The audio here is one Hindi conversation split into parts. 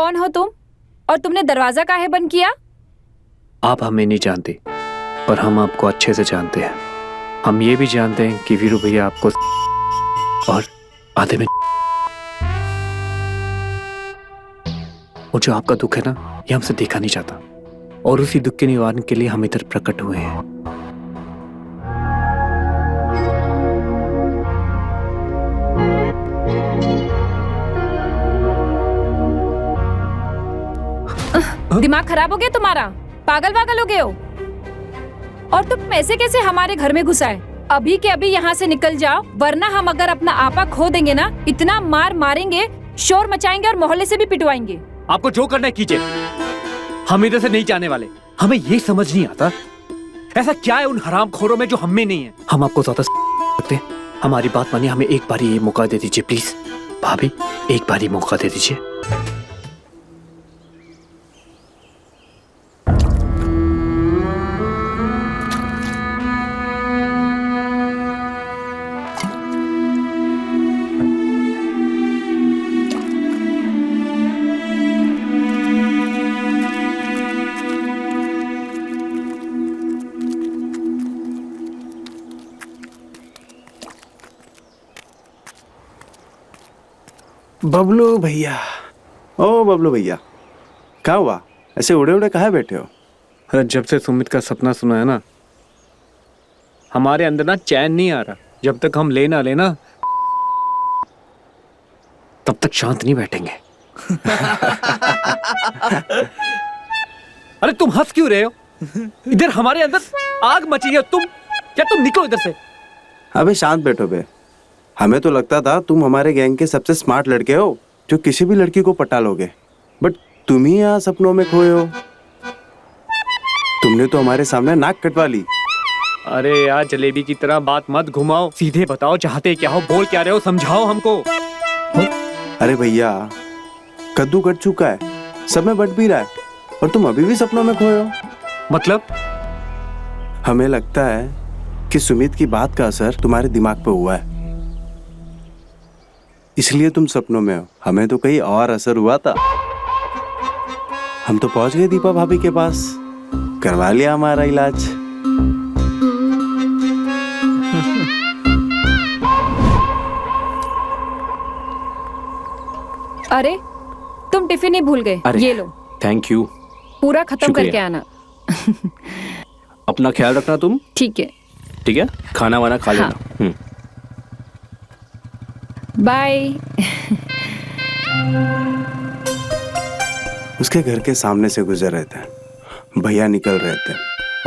कौन हो तुम और तुमने दरवाजा काहे बंद किया? आप हमें नहीं जानती, पर हम आपको अच्छे से जानते हैं। हम ये भी जानते हैं कि वीरू भैया आपको और आधे में और जो आपका दुख है ना, ये हमसे देखा नहीं जाता, और उसी दुख के निवारण के लिए हम इधर प्रकट हुए हैं। दिमाग खराब हो गया तुम्हारा? पागल वागल हो गए हो? और तुम ऐसे कैसे हमारे घर में घुसा है? अभी के अभी यहाँ से निकल जाओ, वरना हम अगर अपना आपा खो देंगे ना, इतना मार मारेंगे, शोर मचाएंगे और मोहल्ले से भी पिटवाएंगे। आपको जो करना है कीजिए, हम इधर से नहीं जाने वाले। हमें ये समझ नहीं आता ऐसा क्या है उन हरामखोरों में जो हम में नहीं है। हम आपको ज्यादा सकते हैं, हमारी बात मानिए, हमें एक बार ये मौका दे दीजिए प्लीज। भाभी, एक बार ही मौका दे दीजिए। बबलू भैया, ओ बबलू भैया, क्या हुआ? ऐसे उड़े उड़े कहाँ बैठे हो? अरे जब से सुमित का सपना सुना है ना, हमारे अंदर ना चैन नहीं आ रहा। जब तक हम लेना तब तक शांत नहीं बैठेंगे। अरे तुम हंस क्यों रहे हो? इधर हमारे अंदर आग मची है। तुम निकलो इधर से। अबे शांत बैठो बे। हमें तो लगता था तुम हमारे गैंग के सबसे स्मार्ट लड़के हो, जो किसी भी लड़की को पटा लोगे, बट तुम ही यहाँ सपनों में खोए हो। तुमने तो हमारे सामने नाक कटवा ली। अरे यार, जलेबी की तरह बात मत घुमाओ, सीधे बताओ चाहते क्या हो, बोल क्या रहे हो, समझाओ हमको। अरे भैया, कद्दू कट चुका है, सब में बट भी रहा है, और तुम अभी भी सपनों में खोए हो। मतलब? हमें लगता है कि सुमित की बात का असर तुम्हारे दिमाग पे हुआ है, इसलिए तुम सपनों में हो। हमें तो कहीं और असर हुआ था। हम तो पहुंच गए दीपा भाभी के पास, करवा लिया हमारा इलाज। अरे तुम टिफिन ही भूल गए, ये लो। Thank you. पूरा खत्म करके आना। अपना ख्याल रखना तुम। ठीक है। ठीक है, खाना वाना खा लेना। हाँ। बाय। उसके घर के सामने से गुजर रहे थे, भैया निकल रहे थे,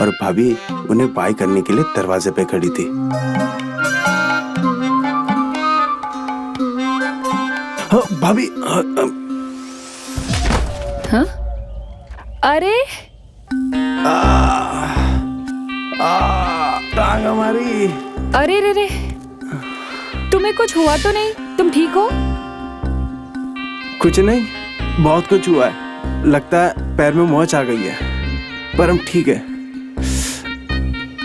और भाभी उन्हें बाय करने के लिए दरवाजे पे खड़ी थी। भाभी, हाँ? अरे टांग हमारी। अरे रे रे, तुम्हें कुछ हुआ तो नहीं? तुम ठीक हो? कुछ नहीं, बहुत कुछ हुआ है। लगता है पैर में मोच आ गई है, पर हम ठीक है।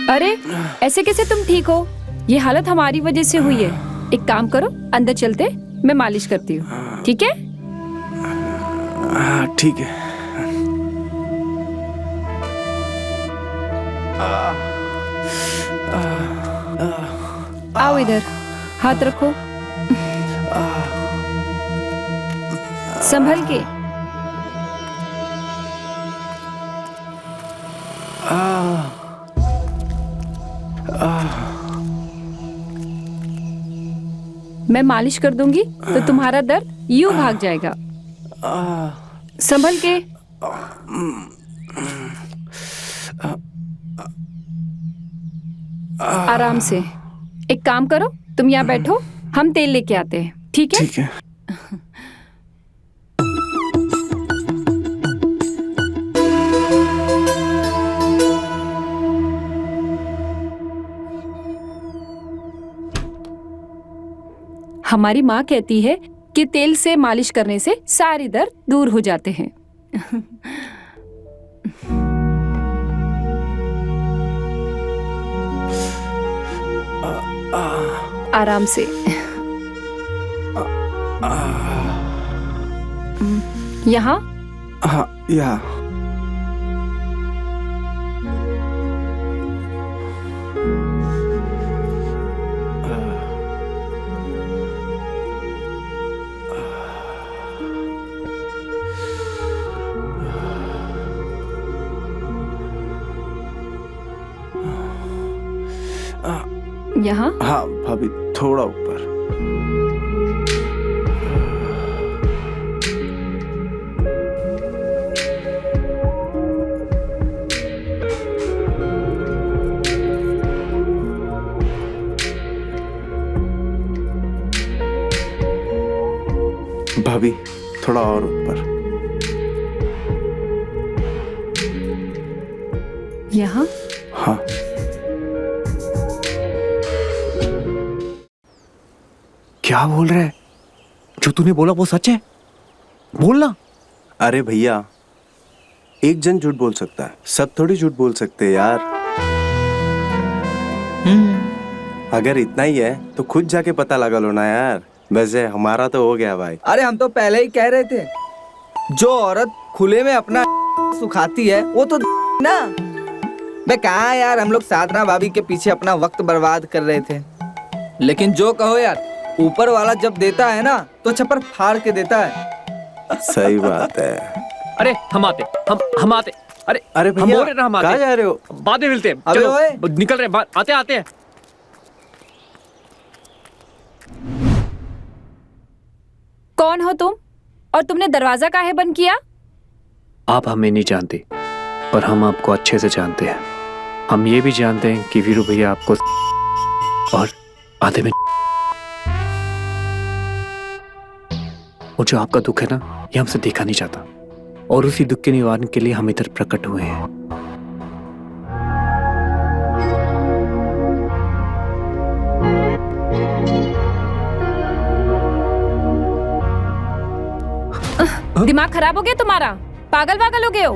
अरे ऐसे कैसे तुम ठीक हो? ये हालत हमारी वजह से हुई है। एक काम करो, अंदर चलते, मैं मालिश करती हूँ, ठीक है? हाँ ठीक है। आओ इधर, हाथ रखो, संभल के। मैं मालिश कर दूंगी तो तुम्हारा दर्द यूं भाग जाएगा। संभल के। आराम से। एक काम करो, तुम यहाँ बैठो, हम तेल लेके आते हैं, ठीक है? ठीक है। हमारी माँ कहती है कि तेल से मालिश करने से सारे दर्द दूर हो जाते हैं। आराम से। यहाँ? हाँ या यहाँ? हाँ भाभी, थोड़ा ऊपर। भाभी, थोड़ा और ऊपर। यहाँ? हाँ। क्या बोल रहा है? जो तूने बोला वो सच है? बोलना। अरे भैया, एक जन झूठ बोल सकता है, सब थोड़ी झूठ बोल सकते हैं यार। अगर इतना ही है तो खुद जाके पता लगा लो ना यार। वैसे हमारा तो हो गया भाई। अरे हम तो पहले ही कह रहे थे, जो औरत खुले में अपना सुखाती है वो तो ना। बे कहाँ यार, हम लोग साधना भाभी के पीछे अपना वक्त बर्बाद कर रहे थे। लेकिन जो कहो यार, ऊपर वाला जब देता है ना तो छप्पर फाड़ के देता है। सही बात है। अरे हम आते। अरे अरे हम भैया, बोल रहे ना, हम आते। कहाँ जा रहे हो? बाद में मिलते हैं। अबे चलो ओए। निकल रहे हैं, आते हैं। कौन हो तुम? और तुमने दरवाजा काहे बंद किया? आप हमें नहीं जानते, पर हम आपको अच्छे से जानते हैं। हम ये भी जानते हैं कि वीरू भैया आपको और आधे में और जो आपका दुख है ना, ये हमसे देखा नहीं जाता, और उसी दुख के निवारण के लिए हम इधर प्रकट हुए हैं। दिमाग खराब हो गया तुम्हारा? पागल हो गए हो?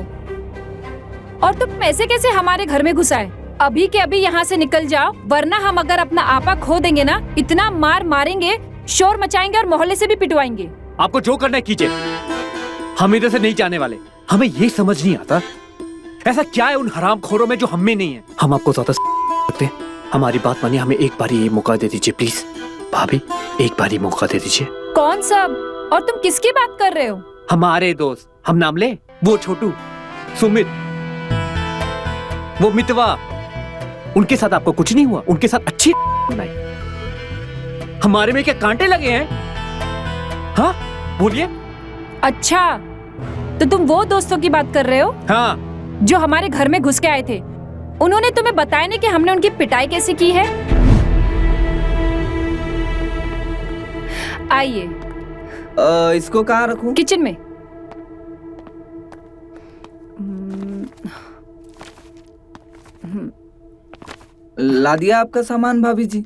और तुम ऐसे कैसे हमारे घर में घुसाए? अभी के अभी यहाँ से निकल जाओ, वरना हम अगर अपना आपा खो देंगे ना, इतना मार मारेंगे, शोर मचाएंगे और मोहल्ले से भी पिटवाएंगे। आपको जो करना है कीजिए, हम इधर से नहीं जाने वाले। हमें ये समझ नहीं आता ऐसा क्या है उन हरामखोरों में जो हम में नहीं है। हम आपको ज्यादा करते हैं, हमारी बात मानिए, हमें एक बार ये मौका दे दीजिए प्लीज। भाभी, एक बार ही मौका दे दीजिए। कौन सब? और तुम किसकी बात कर रहे हो? हमारे दोस्त, हम नाम ले, वो छोटू, सुमित, वो मितवा, उनके साथ आपको कुछ नहीं हुआ? उनके साथ अच्छी बनाई। हमारे में क्या कांटे लगे हैं? हाँ बोलिए। अच्छा, तो तुम वो दोस्तों की बात कर रहे हो? हाँ, जो हमारे घर में घुस के आए थे। उन्होंने तुम्हें बताया नहीं कि हमने उनकी पिटाई कैसे की है? आइए। इसको कहाँ रखूं? किचन में। ला दिया आपका सामान भाभी जी?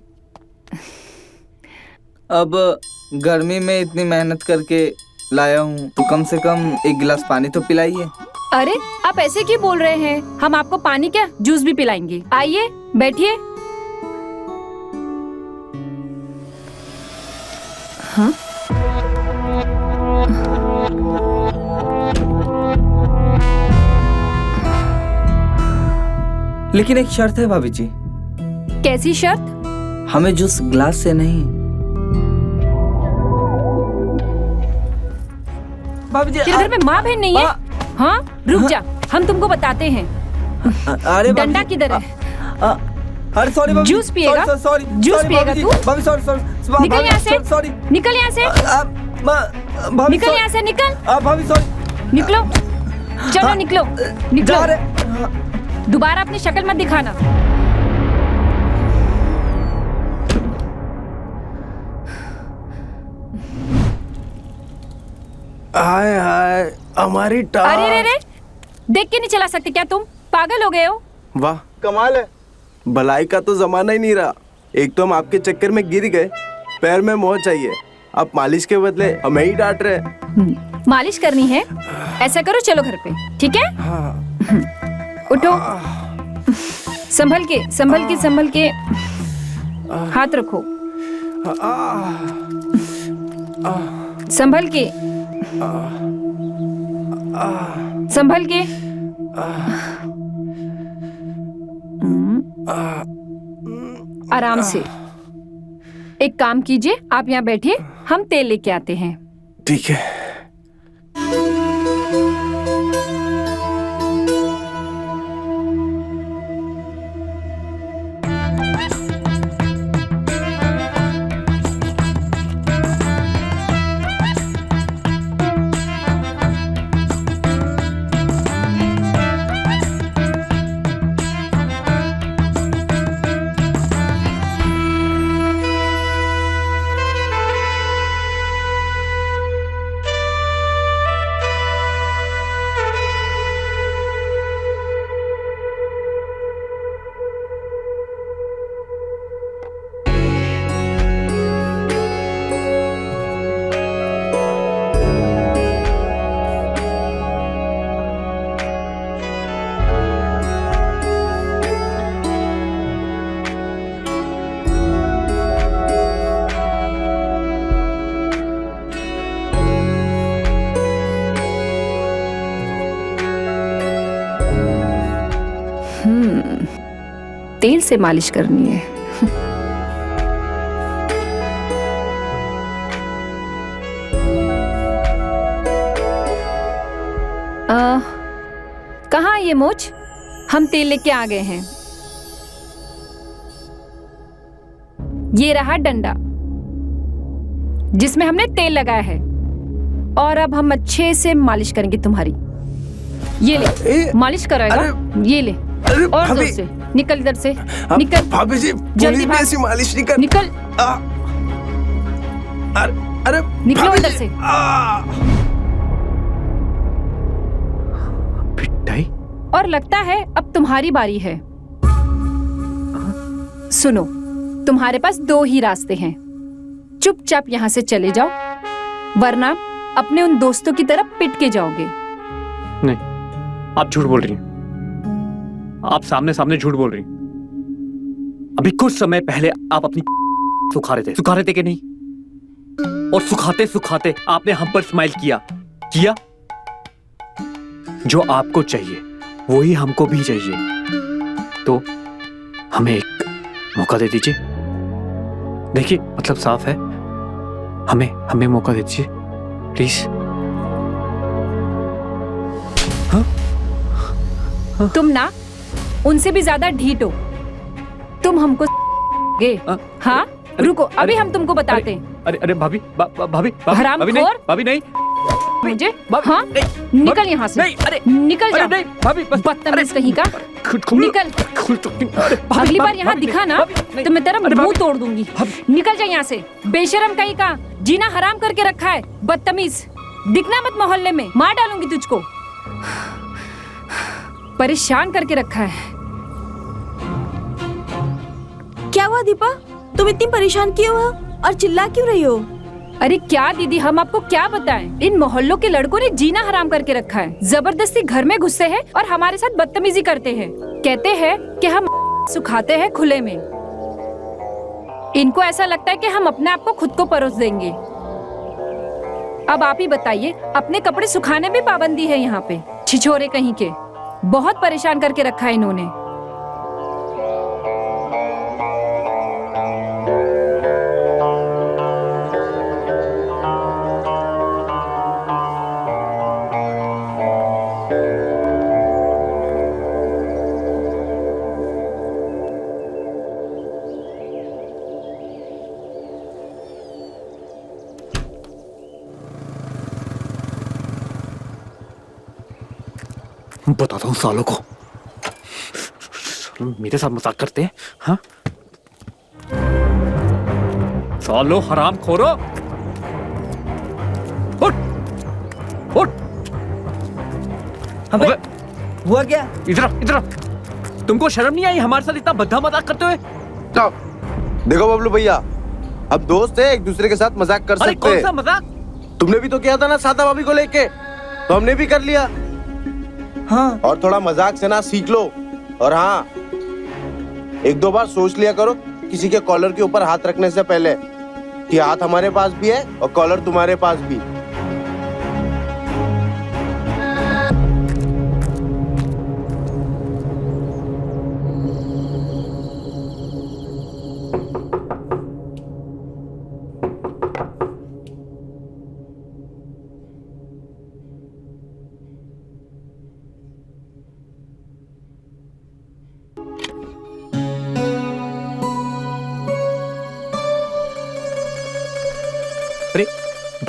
अब गर्मी में इतनी मेहनत करके लाया हूँ तो कम से कम एक गिलास पानी तो पिलाइए। अरे आप ऐसे क्यों बोल रहे हैं? हम आपको पानी क्या, जूस भी पिलाएंगे। आइए बैठिए। हाँ? लेकिन एक शर्त है भाभी जी। कैसी शर्त? हमें जूस ग्लास से नहीं। भाभी जी, तेरे घर में माँ बहन नहीं है? हाँ, रुक जा, हम तुमको बताते हैं। अरे डंडा किधर है? अरे सॉरी भाभी, जूस पिएगा? सॉरी, जूस पिएगा तू? भाभी सॉरी, निकल यहाँ से। सॉरी, निकल यहाँ से। भाभी निकल यहाँ से, निकल। भाभी सॉरी। निकलो, चलो निकलो, निकलो। जा रहे। दोबारा अपनी शक्ल मत दिखाना। हाय हाय, हमारी टांग। अरे रे, देख के नहीं चला सकते क्या तुम? पागल हो गए हो? वाह, कमाल है। भलाई का तो जमाना ही नहीं रहा। एक तो हम आपके चक्कर में गिर गए, पैर में मोह चाहिए, आप मालिश के बदले हमें ही डांट रहे हैं। मालिश करनी है? ऐसा करो, चलो घर पे, ठीक है? उठो, संभल के, संभल के, संभल के, हाथ रखो, संभल के। संभल के। आराम से। एक काम कीजिए, आप यहाँ बैठिए, हम तेल लेके आते हैं। ठीक है। तेल से मालिश करनी है। कहाँ ये मोच? हम तेल लेके आ गए हैं। ये रहा डंडा जिसमें हमने तेल लगाया है, और अब हम अच्छे से मालिश करेंगे तुम्हारी। ये ले, मालिश कराएगा। ये ले, और जोर से निकल इधर से, निकल। भाभी जी, जल्दी भाग। ऐसी मालिश नहीं कर। निकल। अरे निकलो इधर से। पिटाई। और लगता है अब तुम्हारी बारी है। सुनो, तुम्हारे पास दो ही रास्ते हैं। चुपचाप यहाँ से चले जाओ, वरना अपने उन दोस्तों की तरफ पिट के जाओगे। नहीं, आप झूठ बोल रही हैं। आप सामने सामने झूठ बोल रही हैं। अभी कुछ समय पहले आप अपनी सुखा रहे थे कि नहीं? और सुखाते सुखाते आपने हम पर स्माइल किया। जो आपको चाहिए वो ही हमको भी चाहिए, तो हमें एक मौका दे दीजिए। देखिए, मतलब साफ है, हमें मौका दे दीजिए प्लीज। तुम ना उनसे भी ज्यादा ढीठ हो। तुम हमको गे। हाँ, रुको, अभी हम तुमको बताते हैं। अरे भाभी, भाभी हरामखोर। भाभी नहीं मुझे। हाँ, निकल यहाँ से। नहीं, अरे निकल जा। नहीं भाभी, बदतमीज कहीं का। निकल। अगली बार यहाँ दिखा ना तो मैं तेरा मुंह तोड़ दूंगी। निकल जा यहाँ से, बेशरम कहीं का। जीना हराम करके रखा है, बदतमीज। दिखना मत मोहल्ले में, मार डालूंगी तुझको। परेशान करके रखा है। क्या हुआ दीपा? तुम इतनी परेशान क्यों हो और चिल्ला क्यों रही हो? अरे क्या दीदी, हम आपको क्या बताएं? इन मोहल्लों के लड़कों ने जीना हराम करके रखा है। जबरदस्ती घर में घुसते हैं और हमारे साथ बदतमीजी करते हैं। कहते हैं कि हम सुखाते हैं खुले में। इनको ऐसा लगता है कि हम अपने आप को खुद को परोस देंगे। अब आप ही बताइए, अपने कपड़े सुखाने में पाबंदी है यहाँ पे। छिछोरे कहीं के, बहुत परेशान करके रखा है इन्होंने। बताता हूँ सालों को, मेरे साथ मजाक करते हैं। हाँ, सालो हराम खोरो, उठ उठ। अबे हुआ क्या? इधर तुमको शर्म नहीं आई हमारे साथ इतना भद्दा मजाक करते हुए? देखो बबलू भैया, अब दोस्त है, एक दूसरे के साथ मजाक कर अरे सकते कौन हैं। सा मजाक? तुमने भी तो किया था ना सादा भाभी को लेके, तो हमने भी कर लिया। हाँ, और थोड़ा मजाक से ना सीख लो। और हाँ, एक दो बार सोच लिया करो किसी के कॉलर के ऊपर हाथ रखने से पहले कि हाथ हमारे पास भी है और कॉलर तुम्हारे पास भी।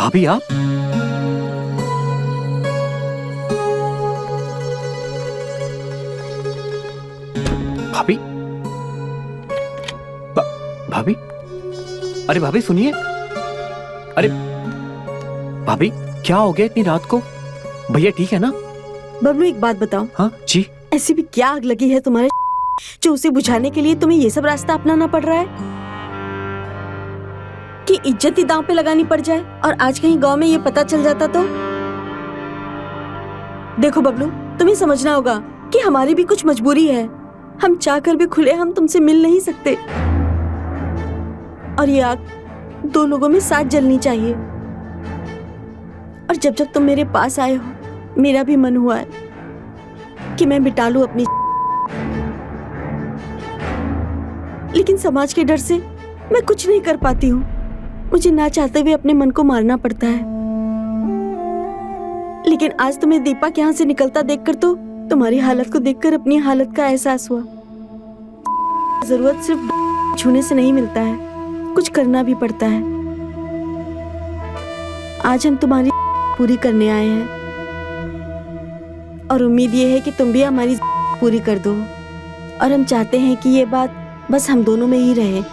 भाभी आप? भाभी? भाभी? अरे भाभी सुनिए। अरे भाभी क्या हो गया इतनी रात को? भैया ठीक है ना? बबलू एक बात बताओ, हाँ जी। ऐसी भी क्या आग लगी है तुम्हारे जो उसे बुझाने के लिए तुम्हें ये सब रास्ता अपनाना पड़ रहा है कि इज्जत ही दांव पे लगानी पड़ जाए। और आज कहीं गांव में ये पता चल जाता तो? देखो बबलू, तुम्हें समझना होगा कि हमारी भी कुछ मजबूरी है। हम चाहकर भी खुले हम तुमसे मिल नहीं सकते और ये आग दो लोगों में साथ जलनी चाहिए। और जब जब तुम मेरे पास आए हो मेरा भी मन हुआ है कि मैं मिटा लूं अपनी, लेकिन समाज के डर से मैं कुछ नहीं कर पाती हूँ। मुझे ना चाहते हुए अपने मन को मारना पड़ता है। लेकिन आज तुम्हें दीपक यहाँ से निकलता देखकर तो तुम्हारी हालत को देखकर अपनी हालत का एहसास हुआ। जरूरत सिर्फ छूने से नहीं मिलता है, कुछ करना भी पड़ता है। आज हम तुम्हारी पूरी करने आए हैं और उम्मीद ये है कि तुम भी हमारी पूरी कर दो। और हम चाहते हैं कि ये बात बस हम दोनों में ही रहे।